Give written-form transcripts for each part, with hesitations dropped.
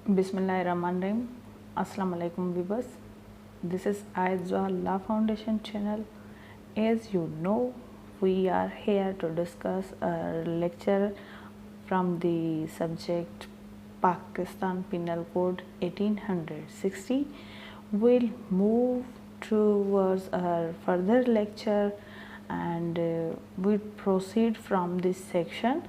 Bismillahirrahmanirrahim. Assalamu alaikum viewers. This is Aizwa Law Foundation channel. As you know, we are here to discuss a lecture from the subject Pakistan Penal Code 1860. We'll move towards our further lecture and we'll proceed from this section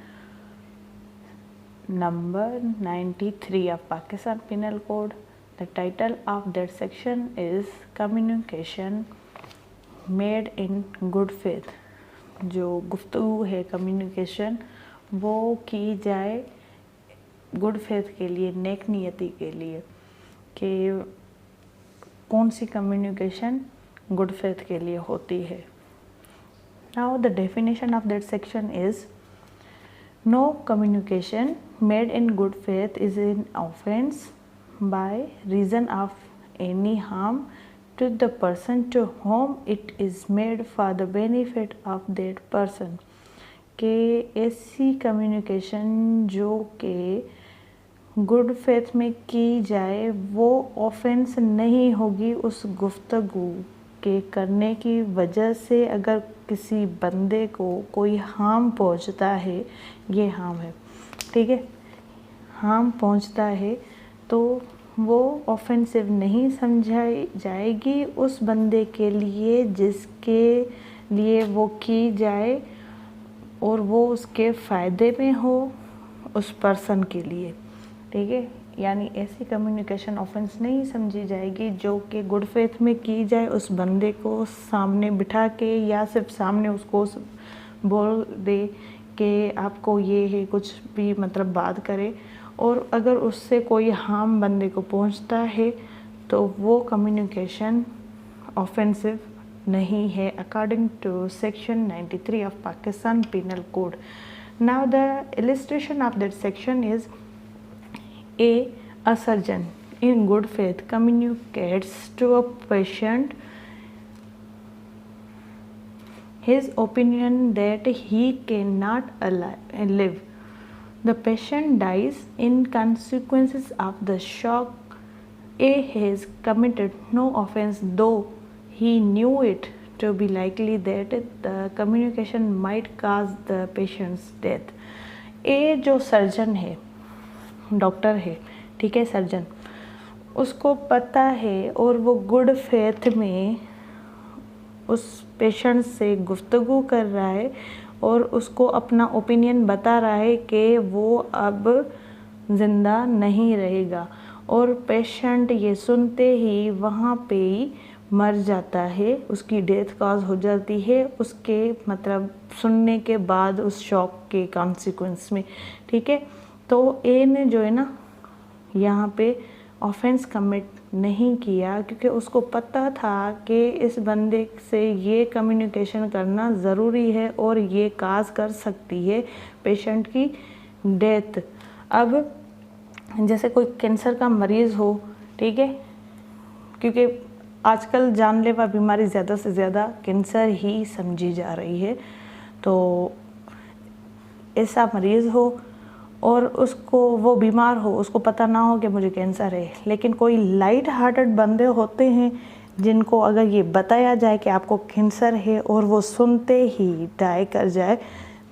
number 93 of Pakistan Penal Code. The title of that section is Communication Made in Good Faith. जो गुफ्तगू है communication वो की जाए good faith के लिए, नेक नियति के लिए, कि कौन सी कम्युनिकेशन गुड फेथ के लिए होती है. Now the definition of that section is no communication made in good faith is an offense by reason of any harm to the person to whom it is made for the benefit of that person. कि ऐसी communication जो कि good faith में की जाए वो offence नहीं होगी उस गुफ्तगू के करने की वजह से. अगर किसी बंदे को कोई हार्म पहुंचता है, ये हार्म है, ठीक है, हार्म पहुंचता है तो वो ऑफेंसिव नहीं समझाई जाएगी उस बंदे के लिए जिसके लिए वो की जाए और वो उसके फ़ायदे में हो उस पर्सन के लिए, ठीक है. यानी ऐसी कम्युनिकेशन ऑफेंस नहीं समझी जाएगी जो कि गुड फेथ में की जाए उस बंदे को सामने बिठा के या सिर्फ सामने उसको बोल दे कि आपको ये है, कुछ भी मतलब बात करे, और अगर उससे कोई हार्म बंदे को पहुंचता है तो वो कम्युनिकेशन ऑफेंसिव नहीं है according to section 93 of Pakistan penal code. Now the illustration of that section is A surgeon in good faith communicates to a patient his opinion that he cannot live. The patient dies in consequences of the shock. A has committed no offense though he knew it to be likely that the communication might cause the patient's death. A जो surgeon है, doctor है, ठीक है, surgeon, उसको पता है और वो गुड फेथ में उस पेशेंट से गुफ्तगू कर रहा है और उसको अपना ओपिनियन बता रहा है कि वो अब ज़िंदा नहीं रहेगा, और पेशेंट ये सुनते ही वहाँ पे ही मर जाता है, उसकी डेथ कॉज हो जाती है उसके मतलब सुनने के बाद उस शॉक के कॉन्सिक्वेंस में, ठीक है. तो ए ने जो है ना यहाँ पे ऑफेंस कमिट नहीं किया क्योंकि उसको पता था कि इस बंदे से ये कम्युनिकेशन करना ज़रूरी है और ये काज कर सकती है पेशेंट की डेथ. अब जैसे कोई कैंसर का मरीज़ हो, ठीक है, क्योंकि आजकल जानलेवा बीमारी ज़्यादा से ज़्यादा कैंसर ही समझी जा रही है, तो ऐसा मरीज़ हो और उसको वो बीमार हो, उसको पता ना हो कि मुझे कैंसर है, लेकिन कोई लाइट हार्टेड बंदे होते हैं जिनको अगर ये बताया जाए कि आपको कैंसर है और वो सुनते ही डाई कर जाए,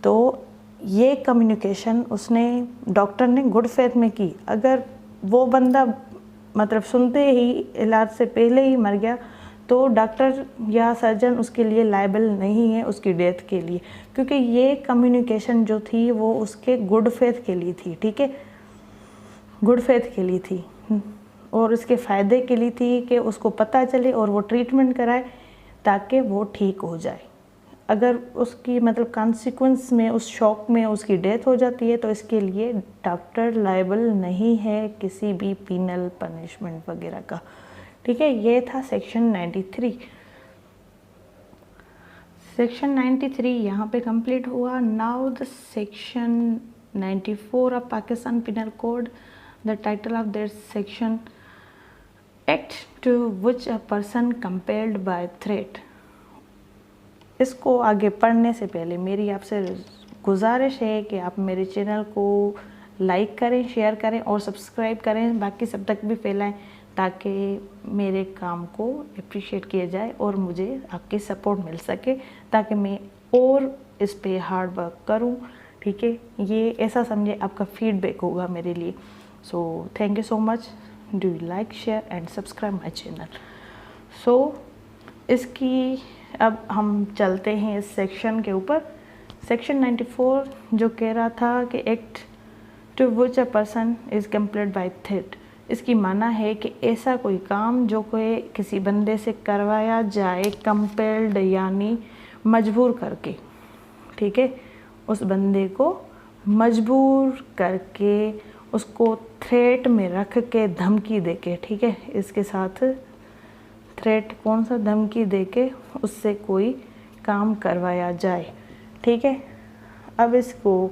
तो ये कम्युनिकेशन उसने, डॉक्टर ने गुड फेथ में की. अगर वो बंदा मतलब सुनते ही इलाज से पहले ही मर गया तो डॉक्टर या सर्जन उसके लिए लायबल नहीं है उसकी डेथ के लिए, क्योंकि ये कम्युनिकेशन जो थी वो उसके गुड फेथ के लिए थी, ठीक है, गुड फेथ के लिए थी और उसके फ़ायदे के लिए थी कि उसको पता चले और वो ट्रीटमेंट कराए ताकि वो ठीक हो जाए. अगर उसकी मतलब कॉन्सिक्वेंस में उस शॉक में उसकी डेथ हो जाती है तो इसके लिए डॉक्टर लायबल नहीं है किसी भी पीनल पनिशमेंट वगैरह का, ठीक है. ये था सेक्शन 93. सेक्शन 93 यहाँ पे कंप्लीट हुआ. Now the section 94 of Pakistan penal code. The title of that section act to which a person compelled by threat. इसको आगे पढ़ने से पहले मेरी आपसे गुजारिश है कि आप मेरे चैनल को लाइक करें, शेयर करें और सब्सक्राइब करें, बाकी सब तक भी फैलाएं ताकि मेरे काम को अप्रिशिएट किया जाए और मुझे आपकी सपोर्ट मिल सके ताकि मैं और इस पे हार्ड वर्क करूं। ठीक है, ये ऐसा समझे आपका फीडबैक होगा मेरे लिए। So thank you so much. Do you like, share and subscribe my channel. So इसकी अब हम चलते हैं इस सेक्शन के ऊपर। सेक्शन 94 जो कह रहा था कि act to which a person is complete by threat. इसकी माना है कि ऐसा कोई काम जो कोई किसी बंदे से करवाया जाए कंपेल्ड यानी मजबूर करके। ठीक है, उस बंदे को मजबूर करके, उसको थ्रेट में रख के, धमकी दे के। ठीक है, इसके साथ थ्रेट कौन सा, धमकी दे के उससे कोई काम करवाया जाए। ठीक है, अब इसको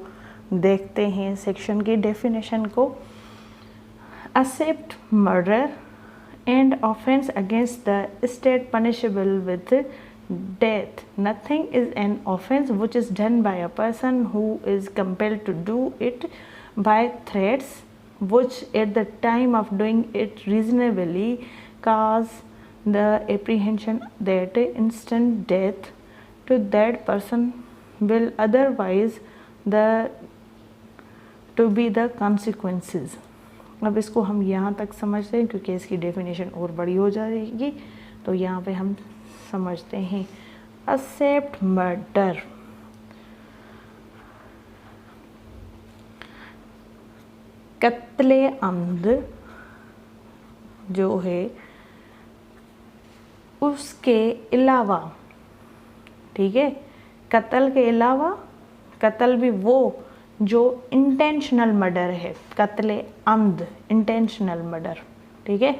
देखते हैं सेक्शन की डेफिनेशन को। Except murder and offense against the state punishable with death. Nothing is an offense which is done by a person who is compelled to do it by threats which at the time of doing it reasonably cause the apprehension that instant death to that person will otherwise to be the consequences. अब इसको हम यहाँ तक समझते हैं क्योंकि इसकी definition और बड़ी हो जाएगी, तो यहाँ पे हम समझते हैं। एक्सेप्ट मर्डर, कत्ले अमद जो है, उसके अलावा। ठीक है, कत्ल के अलावा, कत्ल भी वो जो इंटेंशनल मर्डर है, कत्ले अम्द इंटेंशनल मर्डर। ठीक है,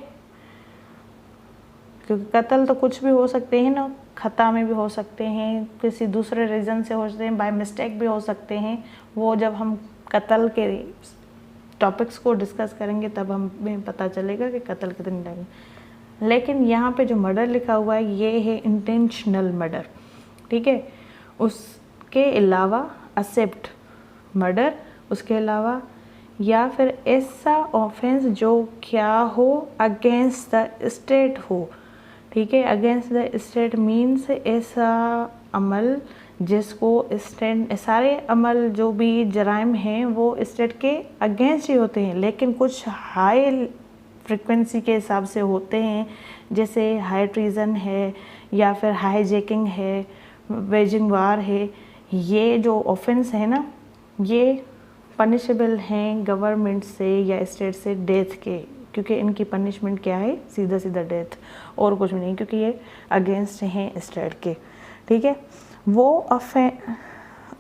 क्योंकि कत्ल तो कुछ भी हो सकते हैं ना, खता में भी हो सकते हैं, किसी दूसरे रीज़न से हो सकते हैं, बाय मिस्टेक भी हो सकते हैं। वो जब हम कत्ल के टॉपिक्स को डिस्कस करेंगे तब हमें पता चलेगा कि कत्ल कितने टाइम। लेकिन यहाँ पे जो मर्डर लिखा हुआ है ये है इंटेंशनल मर्डर। ठीक है, उसके अलावा एक्सेप्ट मर्डर, उसके अलावा, या फिर ऐसा ऑफेंस जो क्या हो, अगेंस्ट द स्टेट हो। ठीक है, अगेंस्ट द स्टेट मीन्स ऐसा अमल जिसको स्टेट, सारे अमल जो भी जराइम हैं वो स्टेट के अगेंस्ट ही होते हैं, लेकिन कुछ हाई फ्रिक्वेंसी के हिसाब से होते हैं, जैसे हाई ट्रीजन है या फिर हाईजैकिंग है, वेजिंग वार है। ये जो ऑफेंस है ना, ये पनिशेबल हैं गवर्नमेंट से या स्टेट से डेथ के, क्योंकि इनकी पनिशमेंट क्या है, सीधा सीधा डेथ, और कुछ भी नहीं, क्योंकि ये अगेंस्ट हैं स्टेट के। ठीक है, वो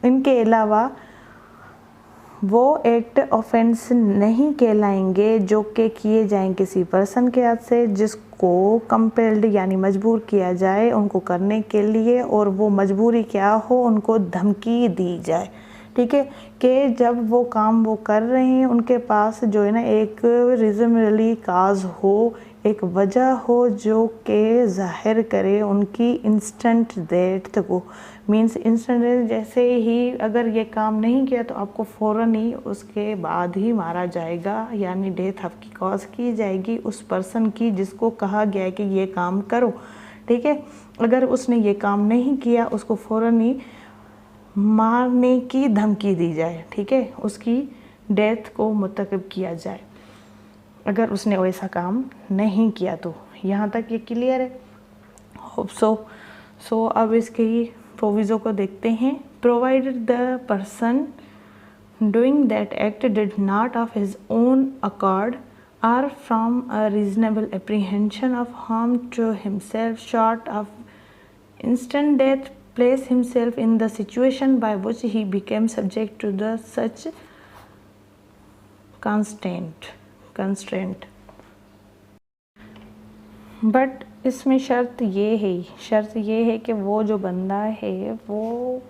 इनके अलावा वो एक्ट ऑफेंस नहीं कहलाएंगे जो कि किए जाएं किसी पर्सन के हाथ से जिसको कंपेल्ड यानी मजबूर किया जाए उनको करने के लिए, और वो मजबूरी क्या हो, उनको धमकी दी जाए। ठीक है, कि जब वो काम वो कर रहे हैं उनके पास जो है ना एक रीजनेबली काज हो, एक वजह हो जो कि जाहिर करे उनकी इंस्टेंट डेथ को। मीन्स इंस्टेंट डेथ, जैसे ही अगर ये काम नहीं किया तो आपको फ़ौरन ही उसके बाद ही मारा जाएगा, यानी डेथ आपकी कॉज की जाएगी उस पर्सन की जिसको कहा गया है कि ये काम करो। ठीक है, अगर उसने ये काम नहीं किया उसको फ़ौरन ही मारने की धमकी दी जाए। ठीक है, उसकी डेथ को मुर्तकब किया जाए अगर उसने वैसा काम नहीं किया तो। यहाँ तक ये क्लियर है? होप सो अब इसके प्रोविज़ो को देखते हैं। Provided the person doing that act did not of his own accord or from a reasonable apprehension of harm to himself short of instant death place himself in the situation by which he became subject to the such constraint. But इसमें शर्त ये है कि वो जो बंदा है वो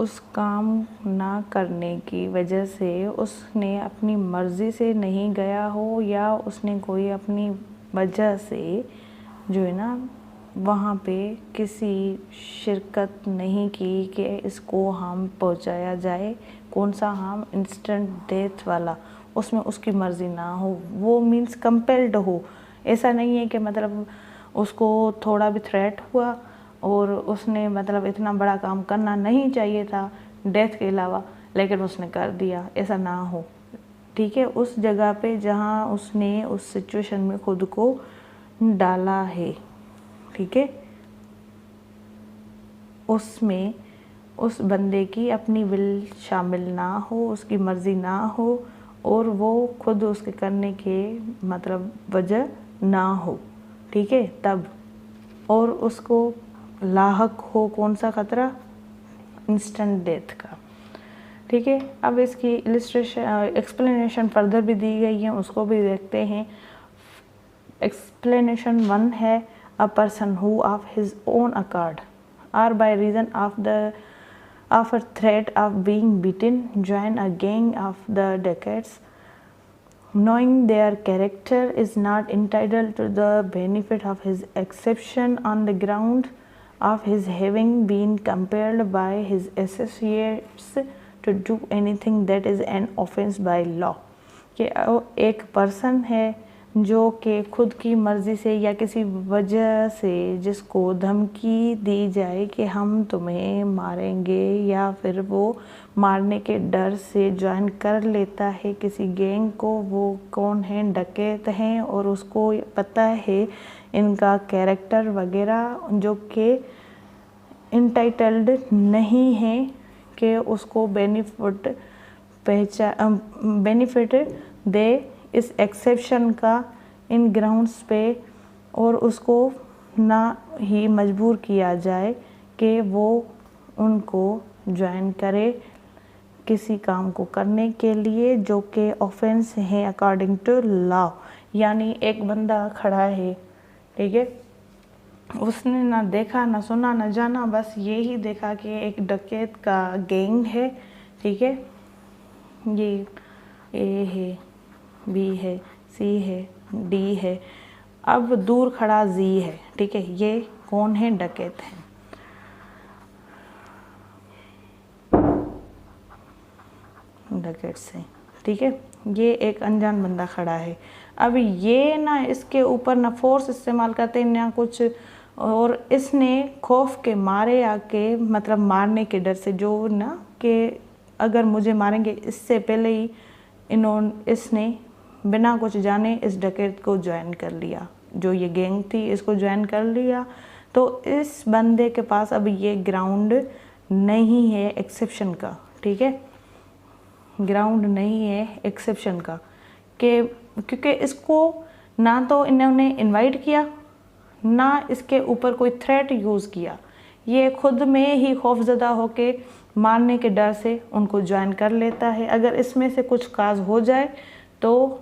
उस काम ना करने की वजह से उसने अपनी मर्ज़ी से नहीं गया हो, या उसने कोई अपनी वजह से जो है ना वहाँ पे किसी शिरकत नहीं की कि इसको हम पहुँचाया जाए, कौन सा हार्म, इंस्टेंट डेथ वाला, उसमें उसकी मर्जी ना हो, वो मीन्स कंपेल्ड हो। ऐसा नहीं है कि मतलब उसको थोड़ा भी थ्रेट हुआ और उसने मतलब इतना बड़ा काम करना नहीं चाहिए था डेथ के अलावा, लेकिन उसने कर दिया, ऐसा ना हो। ठीक है, उस जगह पे जहाँ उसने उस सिचुएशन में खुद को डाला है, ठीक है, उसमें उस बंदे की अपनी विल शामिल ना हो, उसकी मर्ज़ी ना हो और वो खुद उसके करने के मतलब वजह ना हो, ठीक है, तब, और उसको लाहक हो कौन सा खतरा, इंस्टेंट डेथ का। ठीक है, अब इसकी इलिस्ट्रेशन एक्सप्लेनेशन फर्दर भी दी गई है, उसको भी देखते हैं। एक्सप्लेनेशन 1 है, a person who of his own accord or by reason of a threat of being beaten join a gang of the decades, knowing their character is not entitled to the benefit of his exception on the ground of his having been compelled by his associates to do anything that is an offense by law। कि एक person है जो कि खुद की मर्ज़ी से या किसी वजह से जिसको धमकी दी जाए कि हम तुम्हें मारेंगे, या फिर वो मारने के डर से ज्वाइन कर लेता है किसी गैंग को। वो कौन है, डकैत हैं, और उसको पता है इनका कैरेक्टर वगैरह, जो कि इंटाइटल्ड नहीं है कि उसको बेनिफिट दे इस एक्सेप्शन का इन ग्राउंड्स पे, और उसको ना ही मजबूर किया जाए कि वो उनको ज्वाइन करे किसी काम को करने के लिए जो कि ऑफेंस है अकॉर्डिंग टू लॉ। यानी एक बंदा खड़ा है, ठीक है, उसने ना देखा ना सुना ना जाना, बस ये ही देखा कि एक डकैत का गैंग है, ठीक है, ये ए है, बी है, सी है, डी है, अब दूर खड़ा जी है, ठीक है, ये कौन है, डकैत है। डकैत से, ठीक है, ये एक अनजान बंदा खड़ा है। अब ये ना इसके ऊपर ना फोर्स इस्तेमाल करते ना कुछ, और इसने खौफ के मारे आके मतलब मारने के डर से, जो ना कि अगर मुझे मारेंगे, इससे पहले ही इसने बिना कुछ जाने इस डकैत को ज्वाइन कर लिया, जो ये गैंग थी इसको ज्वाइन कर लिया। तो इस बंदे के पास अब ये ग्राउंड नहीं है एक्सेप्शन का, ठीक है, ग्राउंड नहीं है एक्सेप्शन का, कि क्योंकि इसको ना तो इन्होंने इनवाइट किया, ना इसके ऊपर कोई थ्रेट यूज़ किया, ये खुद में ही खौफजदा होके मारने के डर से उनको ज्वाइन कर लेता है। अगर इसमें से कुछ काज हो जाए तो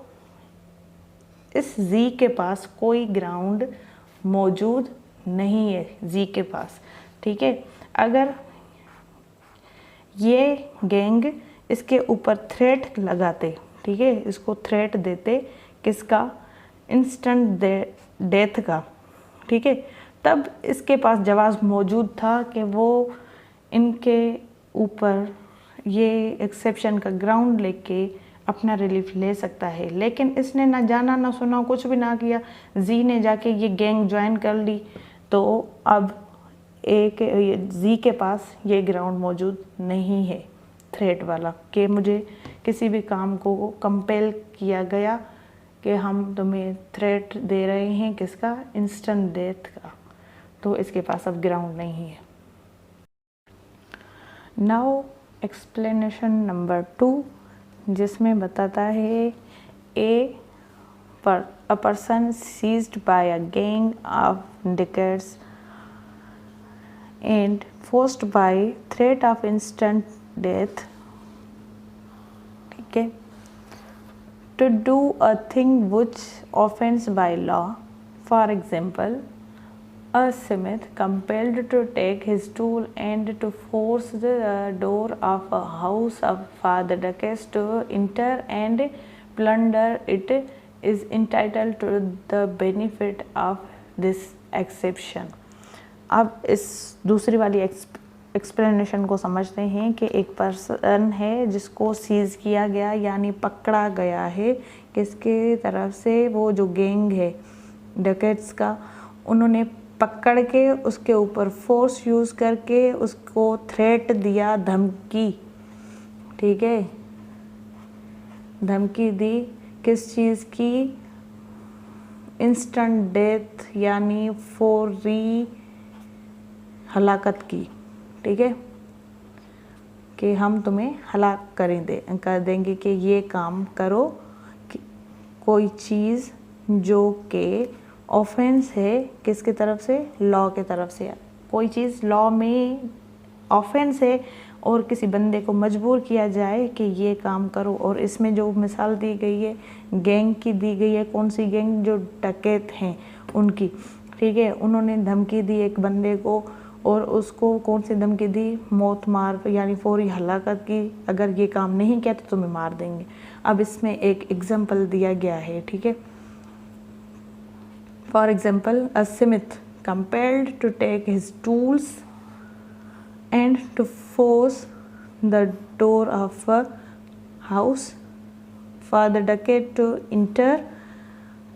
इस जी के पास कोई ग्राउंड मौजूद नहीं है, जी के पास, ठीक है। अगर ये गैंग इसके ऊपर थ्रेट लगाते, ठीक है, इसको थ्रेट देते किसका, इंस्टेंट डेथ का, ठीक है, तब इसके पास जवाब मौजूद था कि वो इनके ऊपर ये एक्सेप्शन का ग्राउंड लेके अपना रिलीफ ले सकता है। लेकिन इसने ना जाना ना सुना, कुछ भी ना किया, जी ने जाके ये गैंग ज्वाइन कर ली, तो अब जी के पास ये ग्राउंड मौजूद नहीं है थ्रेट वाला, कि मुझे किसी भी काम को कंपेल किया गया कि हम तुम्हें थ्रेट दे रहे हैं किसका, इंस्टेंट डेथ का, तो इसके पास अब ग्राउंड नहीं है। नाउ एक्सप्लेनेशन नंबर 2, जिसमें बताता है a person seized by a gang of dacoits and forced by threat of instant death, ठीक है, to do a thing which offends by law. For example, a smith compelled to take his tool and to force the door of a house for the ducats to enter and plunder it is entitled to the benefit of this exception। अब इस दूसरी वाली explanation को समझते हैं कि एक person है जिसको सीज किया गया यानी पकड़ा गया है, किसके तरफ से, वो जो गैंग है डकैट्स का, उन्होंने पकड़ के उसके ऊपर फोर्स यूज़ करके उसको थ्रेट दिया, धमकी, ठीक है, धमकी दी किस चीज़ की, इंस्टेंट डेथ यानी फौरी हलाकत की, ठीक है, कि हम तुम्हें हलाक कर देंगे कि ये काम करो, कि कोई चीज़ जो कि ऑफेंस है किसकी तरफ से, लॉ की तरफ से, कोई चीज़ लॉ में ऑफेंस है और किसी बंदे को मजबूर किया जाए कि ये काम करो। और इसमें जो मिसाल दी गई है गैंग की दी गई है, कौन सी गैंग, जो डकैत हैं उनकी, ठीक है, उन्होंने धमकी दी एक बंदे को और उसको कौन सी धमकी दी, मौत मार यानी फौरी हलाकत की, अगर ये काम नहीं किया तो तुम्हें मार देंगे। अब इसमें एक एग्जाम्पल दिया गया है, ठीक है, for example a Smith compelled to take his tools and to force the door of a house for the dacoit to enter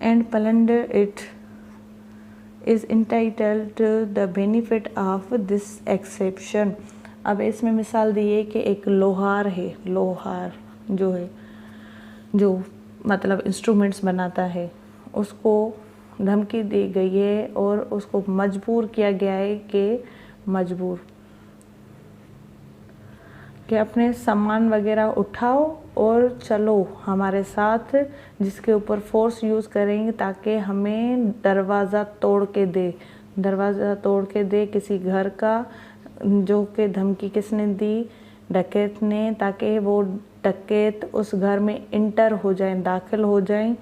and plunder it is entitled to the benefit of this exception। अब इसमें मिसाल दी है कि एक लोहार है, लोहार जो है, जो मतलब इंस्ट्रूमेंट्स बनाता है, उसको धमकी दी गई है और उसको मजबूर किया गया है कि अपने सामान वगैरह उठाओ और चलो हमारे साथ, जिसके ऊपर फोर्स यूज़ करेंगे ताकि हमें दरवाज़ा तोड़ के दे किसी घर का, जो कि धमकी किसने दी, डकैत ने, ताकि वो डकैत उस घर में इंटर हो जाएं, दाखिल हो जाएं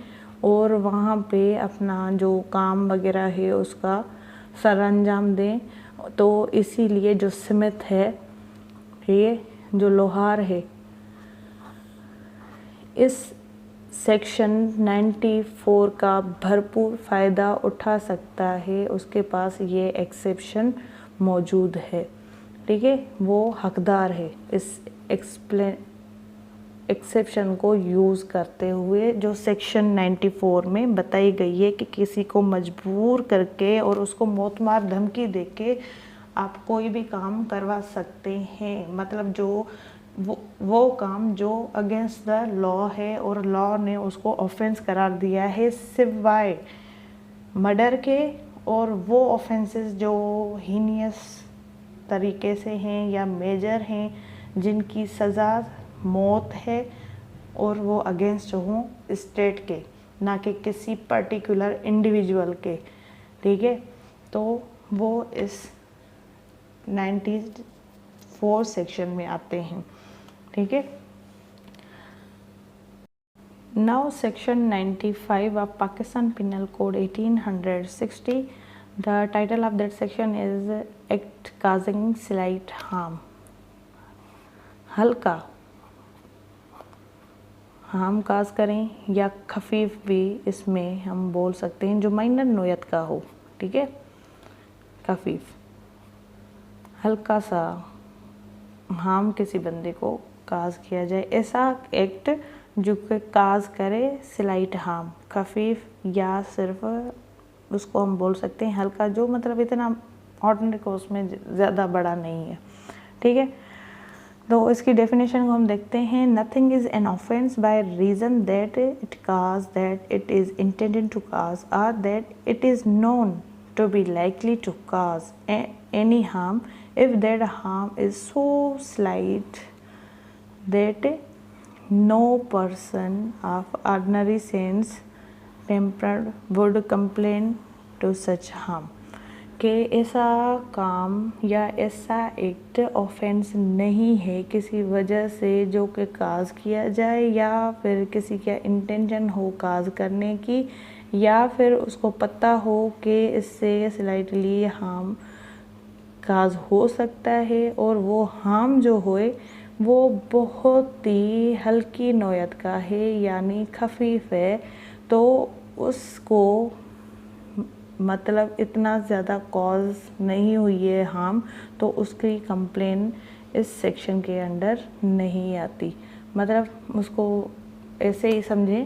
और वहाँ पे अपना जो काम वगैरह है उसका सरअंजाम दें। तो इसीलिए जो स्मिथ है, ये जो लोहार है, इस सेक्शन 94 का भरपूर फ़ायदा उठा सकता है, उसके पास ये एक्सेप्शन मौजूद है, ठीक है, वो हकदार है इस एक्सेप्शन को यूज़ करते हुए, जो सेक्शन 94 में बताई गई है कि किसी को मजबूर करके और उसको मौत मार धमकी देके आप कोई भी काम करवा सकते हैं, मतलब जो वो काम जो अगेंस्ट द लॉ है और लॉ ने उसको ऑफेंस करार दिया है सिवाय मर्डर के, और वो ऑफेंसेस जो हीनियस तरीके से हैं या मेजर हैं, जिनकी सज़ा मौत है और वो अगेंस्ट हों स्टेट के, ना कि किसी पर्टिकुलर इंडिविजुअल के, ठीक है, तो वो इस 94 सेक्शन में आते हैं, ठीक है। Now section 95 of Pakistan penal code 1860, the title of that section is act causing slight harm. हल्का हार्म काज करें या खफीफ भी इसमें हम बोल सकते हैं, जो माइनर नोयत का हो, ठीक है, खफीफ, हल्का सा हार्म किसी बंदे को काज किया जाए, ऐसा एक्ट जो कि काज करे स्लाइट हार्म, खफीफ या सिर्फ उसको हम बोल सकते हैं हल्का, जो मतलब इतना ऑर्डिनरी को उसमें ज़्यादा बड़ा नहीं है, ठीक है। तो इसकी डेफिनेशन को हम देखते हैं, nothing is an offence by reason that it cause, that it is intended to cause, और that it is known to be likely to cause any harm if that harm is so slight that no person of ordinary sense tempered would complain to such harm। कि ऐसा काम या ऐसा act offence नहीं है किसी वजह से जो कि काज किया जाए, या फिर किसी का इंटेंशन हो काज करने की, या फिर उसको पता हो कि इससे स्लाइटली हार्म काज हो सकता है, और वो हार्म जो होए वो बहुत ही हल्की नौयत का है यानी खफीफ है, तो उसको मतलब इतना ज़्यादा कॉज नहीं हुई है हार्म, तो उसकी कंप्लेन इस सेक्शन के अंडर नहीं आती। मतलब उसको ऐसे ही समझें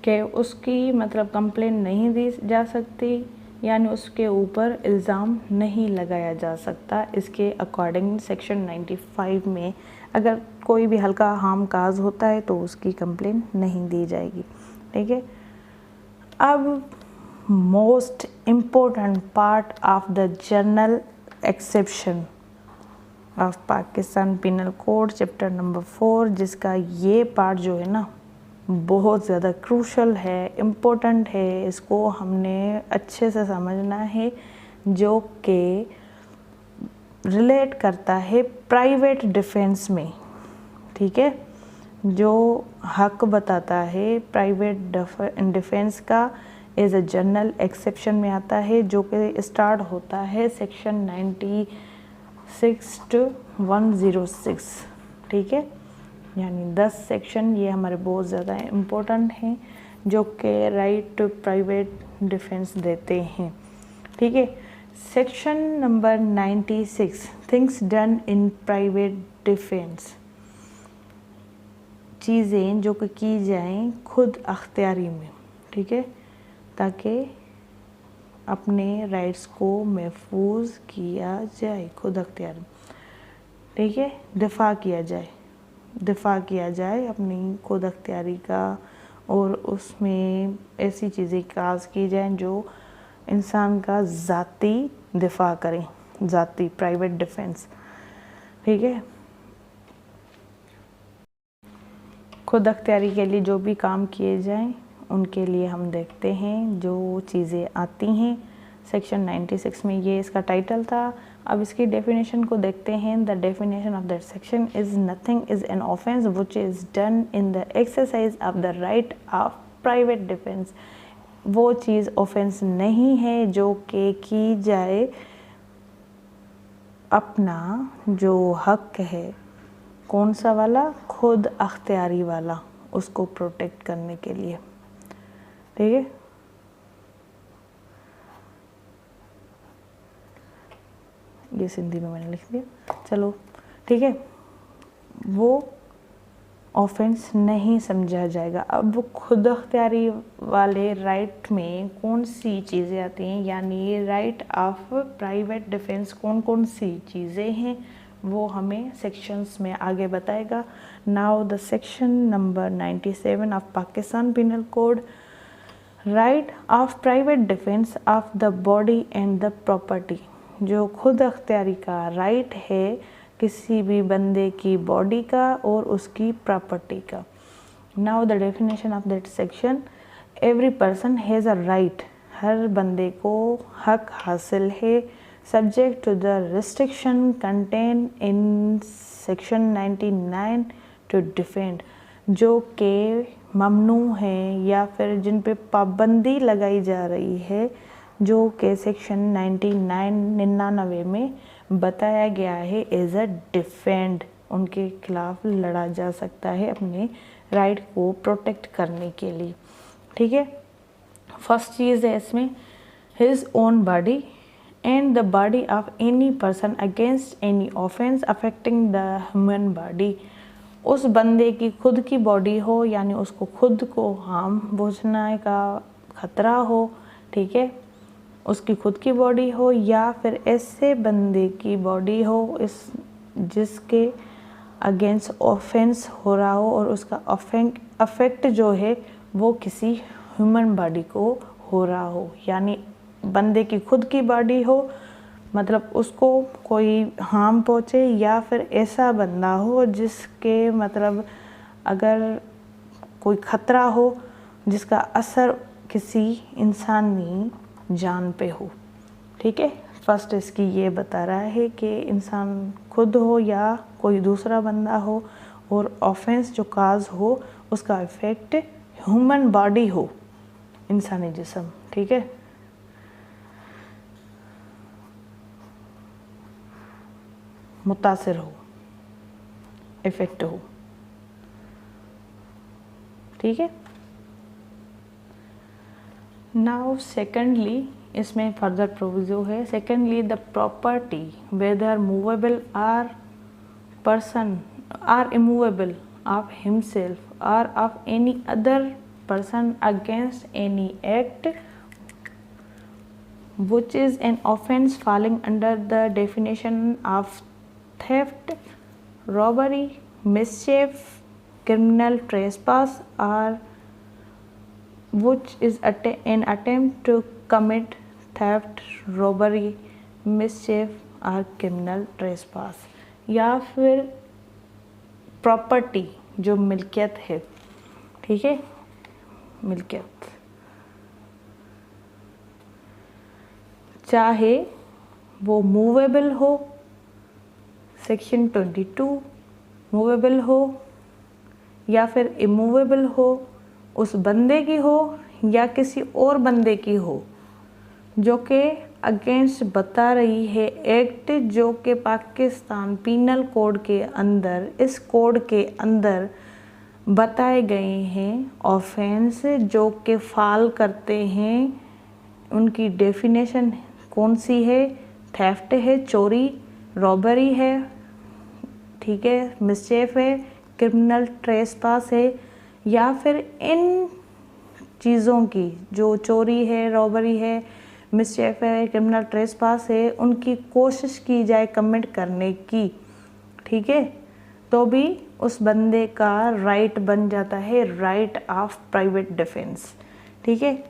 कि उसकी मतलब कंप्लेन नहीं दी जा सकती, यानी उसके ऊपर इल्ज़ाम नहीं लगाया जा सकता। इसके अकॉर्डिंग सेक्शन 95 में अगर कोई भी हल्का हार्म काज होता है तो उसकी कंप्लेन नहीं दी जाएगी। ठीक है, अब most important part of the general exception of Pakistan penal code chapter number 4, जिसका ये पार्ट जो है ना बहुत ज़्यादा क्रूशल है, इम्पोर्टेंट है, इसको हमने अच्छे से समझना है, जो कि रिलेट करता है प्राइवेट डिफेंस में। ठीक है, जो हक बताता है प्राइवेट डिफेंस का एज अ जनरल एक्सेप्शन में आता है, जो कि स्टार्ट होता है सेक्शन 96 to 106। ठीक है, यानी 10 सेक्शन ये हमारे बहुत ज़्यादा इम्पोर्टेंट हैं, जो कि राइट टू प्राइवेट डिफेंस देते हैं। ठीक है, section number 96 things done in private defence, चीज़ें जो कि की जाएं खुद अख्तियारी में। ठीक है, ताकि अपने राइट्स को महफूज किया जाए खुद अख्तियारी। ठीक है, दिफा किया जाए अपनी खुद अख्तियारी का, और उसमें ऐसी चीज़ें काज की जाएं जो इंसान का ज़ाती दिफा करें, ज़ाती प्राइवेट डिफेंस। ठीक है, खुद अख्तियारी के लिए जो भी काम किए जाएं उनके लिए हम देखते हैं जो चीज़ें आती हैं सेक्शन 96 में। ये इसका टाइटल था। अब इसकी डेफिनेशन को देखते हैं। The definition of that section is nothing is an offence which is done in the exercise of the right of private defence. वो चीज़ ऑफेंस नहीं है जो कि की जाए अपना जो हक है, कौन सा वाला, खुद अख्तियारी वाला, उसको प्रोटेक्ट करने के लिए। ठीक है, ये सिंधी में मैंने लिख दिया, चलो ठीक है। वो ऑफेंस नहीं समझा जाएगा। अब खुद अख्तियारी वाले राइट में कौन सी चीज़ें आती हैं, यानी राइट ऑफ प्राइवेट डिफेंस कौन कौन सी चीज़ें हैं, वो हमें सेक्शंस में आगे बताएगा। Now the section number 97 of Pakistan penal code, right of private defence of the body and the property. जो खुद अख्तियारी का राइट है किसी भी बंदे की बॉडी का और उसकी प्रॉपर्टी का। Now the definition of that section, every person has a right, हर बंदे को हक हासिल है, subject to the restriction contain in section 99 to defend, जो कि ममनू है या फिर जिन पे पाबंदी लगाई जा रही है, जो कि सेक्शन 99 में बताया गया है एज अ डिफेंड। उनके खिलाफ लड़ा जा सकता है अपने राइट को प्रोटेक्ट करने के लिए। ठीक है, फर्स्ट चीज़ है इसमें, his own body and the body of any person against any offence affecting the human body. उस बंदे की खुद की बॉडी हो, यानी उसको खुद को हार्म पहुंचने का खतरा हो। ठीक है, उसकी खुद की बॉडी हो या फिर ऐसे बंदे की बॉडी हो इस जिसके अगेंस्ट ऑफेंस हो रहा हो और उसका अफेक्ट जो है वो किसी ह्यूमन बॉडी को हो रहा हो, यानी बंदे की खुद की बॉडी हो, मतलब उसको कोई हार्म पहुँचे, या फिर ऐसा बंदा हो जिसके मतलब अगर कोई खतरा हो जिसका असर किसी इंसानी जान पे हो। ठीक है, फर्स्ट इसकी ये बता रहा है कि इंसान खुद हो या कोई दूसरा बंदा हो और ऑफेंस जो काज हो उसका इफेक्ट ह्यूमन बॉडी हो, इंसानी जिस्म। ठीक है, मुतासिर हो, इफेक्ट हो। ठीक है, नाउ सेकेंडली इसमें फर्दर प्रोविजो है। Secondly the property whether movable or person are immovable of himself or of any other person against any act which is an offense falling under the definition of theft, robbery, mischief, criminal trespass, or which is an attempt to commit theft, robbery, mischief or criminal trespass। या फिर property जो मिल्कियत है, ठीक है, मिल्कियत चाहे वो movable हो, section 22 movable हो, या फिर इमूवेबल हो, उस बंदे की हो या किसी और बंदे की हो, जो कि अगेंस्ट बता रही है एक्ट जो कि पाकिस्तान पीनल कोड के अंदर, इस कोड के अंदर बताए गए हैं ऑफेंस जो कि फाल करते हैं। उनकी डेफिनेशन कौन सी है? थेफ्ट है, चोरी, रॉबरी है, ठीक है, मिसचेफ है, क्रिमिनल ट्रेसपास है, या फिर इन चीज़ों की जो चोरी है, रॉबरी है, मिसचेफ है, क्रिमिनल ट्रेसपास है, उनकी कोशिश की जाए कमिट करने की, ठीक है, तो भी उस बंदे का राइट बन जाता है राइट ऑफ प्राइवेट डिफेंस, ठीक है।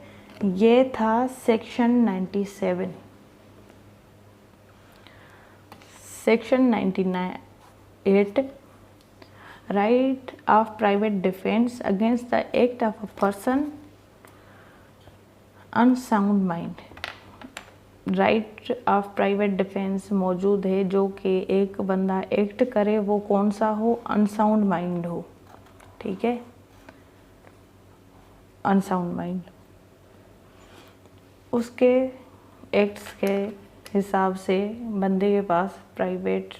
ये था section 97। Section 98 right of private defence against the act of a person unsound mind. Right of private defence मौजूद है जो कि एक बंदा एक्ट करे, वो कौन सा हो? अनसाउंड माइंड हो, ठीक है, अनसाउंड माइंड। उसके एक्ट्स के हिसाब से बंदे के पास प्राइवेट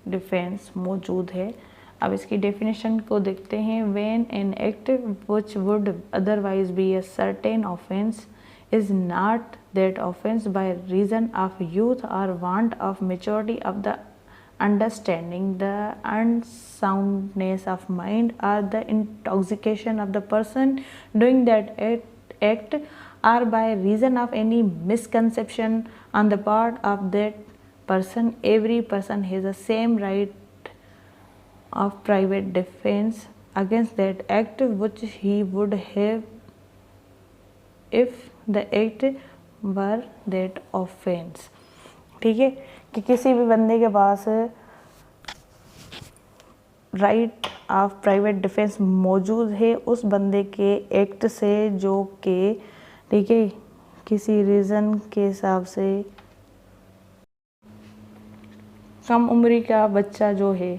डिफेंस मौजूद है। अब इसकी डेफिनेशन को देखते हैं। When an act which would otherwise be a certain offence is not that offense by reason of youth or want of maturity of the understanding, the unsoundness of mind, or the intoxication of the person doing that act, or by reason of any misconception on the part of that person. Every person has the same right of private defense against that act which he would have if the act were that offence, ठीक है, कि किसी भी बंदे के पास right of private defence मौजूद है उस बंदे के एक्ट से जो कि, ठीक है, किसी रीज़न के हिसाब से कम उम्र का बच्चा जो है,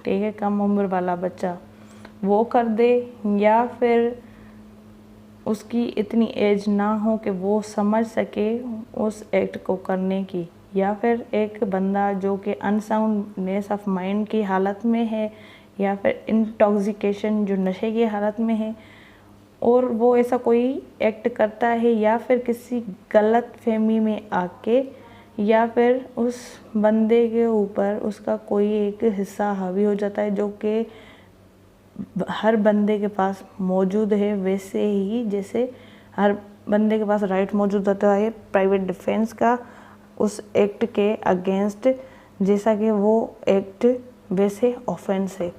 ठीक है, कम उम्र वाला बच्चा वो कर दे, या फिर उसकी इतनी एज ना हो कि वो समझ सके उस एक्ट को करने की, या फिर एक बंदा जो कि अनसाउंडनेस ऑफ माइंड की हालत में है, या फिर इंटॉक्सिकेशन जो नशे की हालत में है और वो ऐसा कोई एक्ट करता है, या फिर किसी गलत फहमी में आके, या फिर उस बंदे के ऊपर उसका कोई एक हिस्सा हावी हो जाता है जो कि हर बंदे के पास मौजूद है, वैसे ही जैसे हर बंदे के पास राइट मौजूद होता है प्राइवेट डिफेंस का उस एक्ट के अगेंस्ट, जैसा कि वो एक्ट वैसे ऑफेंस है,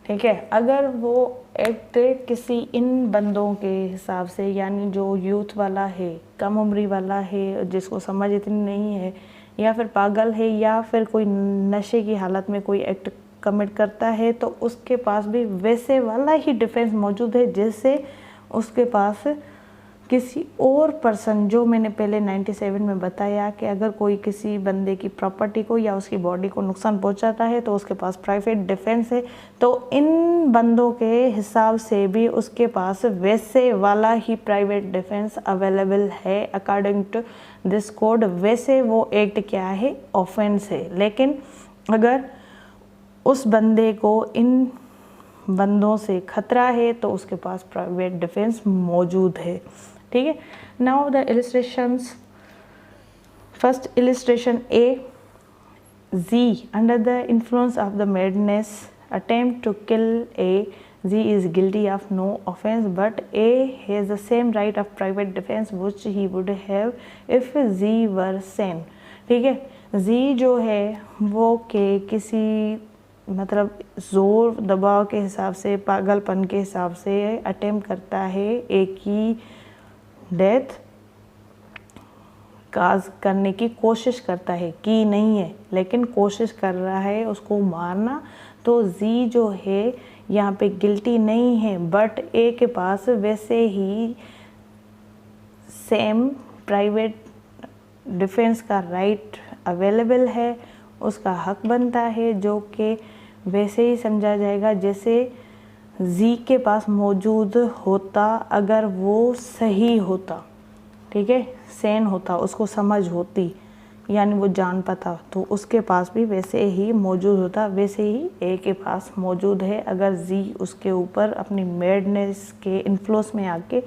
ठीक है। अगर वो एक्ट किसी इन बंदों के हिसाब से, यानी जो यूथ वाला है, कम उम्री वाला है, जिसको समझ इतनी नहीं है, या फिर पागल है, या फिर कोई नशे की हालत में कोई एक्ट कमिट करता है, तो उसके पास भी वैसे वाला ही डिफेंस मौजूद है जैसे उसके पास किसी और पर्सन, जो मैंने पहले 97 में बताया कि अगर कोई किसी बंदे की प्रॉपर्टी को या उसकी बॉडी को नुकसान पहुंचाता है तो उसके पास प्राइवेट डिफेंस है, तो इन बंदों के हिसाब से भी उसके पास वैसे वाला ही प्राइवेट डिफेंस अवेलेबल है अकॉर्डिंग टू दिस कोड। वैसे वो एक्ट क्या है? ऑफेंस है। लेकिन अगर उस बंदे को इन बंदों से खतरा है तो उसके पास प्राइवेट डिफेंस मौजूद है। ठीक है। Now the illustrations, first illustration A, Z under the influence of the madness attempt to kill A. Z is guilty of no offense, but A has the same right of private defense which he would have if Z were sane. ठीक है, Z जो है वो के किसी मतलब ज़ोर दबाव के हिसाब से, पागलपन के हिसाब से अटेम्प्ट करता है ए की डेथ काज करने की कोशिश करता है, की नहीं है लेकिन कोशिश कर रहा है उसको मारना। तो जी जो है यहाँ पे गिल्टी नहीं है, बट ए के पास वैसे ही सेम प्राइवेट डिफेंस का राइट अवेलेबल है, उसका हक बनता है, जो कि वैसे ही समझा जाएगा जैसे जी के पास मौजूद होता अगर वो सही होता, ठीक है, सेन होता, उसको समझ होती, यानी वो जान पाता, तो उसके पास भी वैसे ही मौजूद होता, वैसे ही ए के पास मौजूद है अगर जी उसके ऊपर अपनी मैडनेस के इन्फ्लुएंस में आके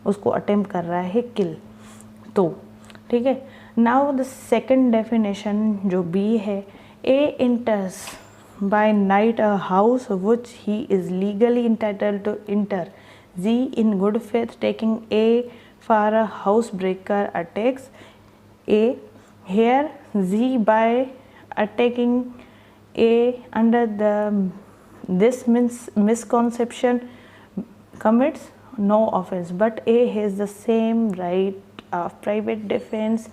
उसको अटेम्प्ट कर रहा है किल। तो ठीक है, नाउ द सेकंड डेफिनेशन जो बी है, A enters by night a house which he is legally entitled to enter, Z in good faith taking A for a housebreaker attacks A. Here Z by attacking A under this misconception commits no offense, but A has the same right of private defense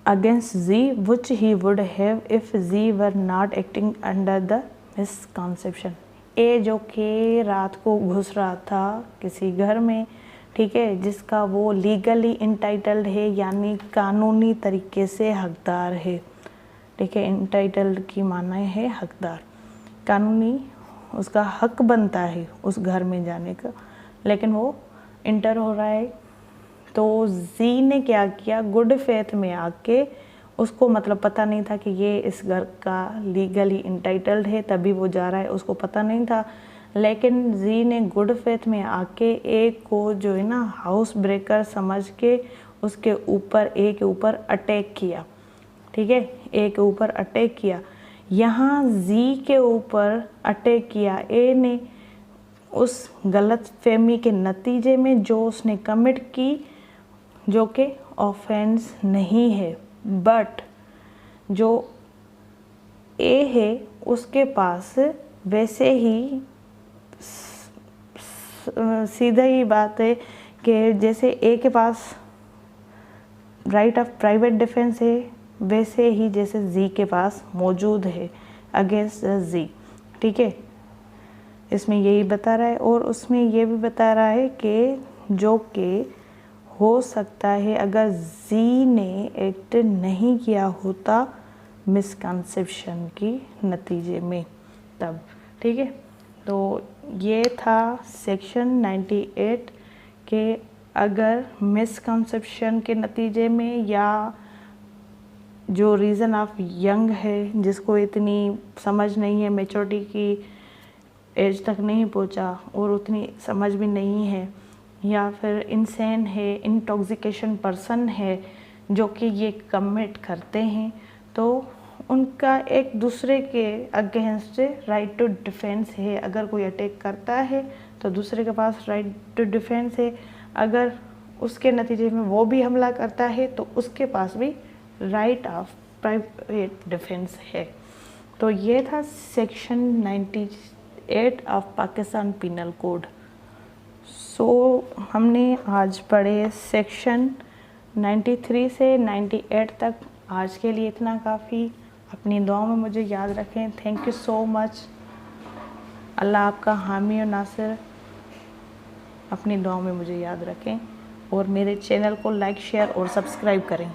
against Z which he would have if Z were not acting under the misconception. ए जो कि रात को घुस रहा था किसी घर में, ठीक है, जिसका वो लीगली इंटाइटल्ड है यानी कानूनी तरीके से हकदार है, ठीक है, इंटाइटल्ड की माना है हकदार, कानूनी उसका हक बनता है उस घर में जाने का, लेकिन वो इंटर हो रहा है। तो जी ने क्या किया, गुड फेथ में आके, उसको मतलब पता नहीं था कि ये इस घर का लीगली इंटाइटल्ड है, तभी वो जा रहा है, उसको पता नहीं था, लेकिन जी ने गुड फेथ में आके ए को जो है ना हाउस ब्रेकर समझ के उसके ऊपर, ए के ऊपर अटैक किया, ठीक है, ए के ऊपर अटैक किया। यहाँ जी के ऊपर अटैक किया ए ने उस गलत फहमी के नतीजे में जो उसने कमिट की, जो कि ऑफेंस नहीं है, बट जो ए है उसके पास वैसे ही सीधा ही बात है कि जैसे ए के पास राइट ऑफ प्राइवेट डिफेंस है, वैसे ही जैसे जी के पास मौजूद है अगेंस्ट जी, ठीक है, इसमें यही बता रहा है। और उसमें ये भी बता रहा है कि जो कि हो सकता है अगर जी ने एक्ट नहीं किया होता मिसकंसेप्शन की नतीजे में तब, ठीक है। तो ये था सेक्शन 98 के अगर मिसकंसेप्शन के नतीजे में या जो रीज़न ऑफ यंग है, जिसको इतनी समझ नहीं है, मैच्योरिटी की एज तक नहीं पहुंचा और उतनी समझ भी नहीं है, या फिर इंसेन है, इंटॉक्सिकेशन पर्सन है जो कि ये कमिट करते हैं, तो उनका एक दूसरे के अगेंस्ट राइट टू डिफेंस है। अगर कोई अटैक करता है तो दूसरे के पास राइट टू डिफेंस है, अगर उसके नतीजे में वो भी हमला करता है तो उसके पास भी राइट ऑफ प्राइवेट डिफेंस है। तो ये था section 98 of Pakistan penal code. So हमने आज पढ़े सेक्शन 93 से 98 तक। आज के लिए इतना काफ़ी। अपनी दुआओं में मुझे याद रखें। Thank you so much. Allah आपका हामी और नासिर। अपनी दुआओं में मुझे याद रखें और मेरे चैनल को लाइक, शेयर और सब्सक्राइब करें।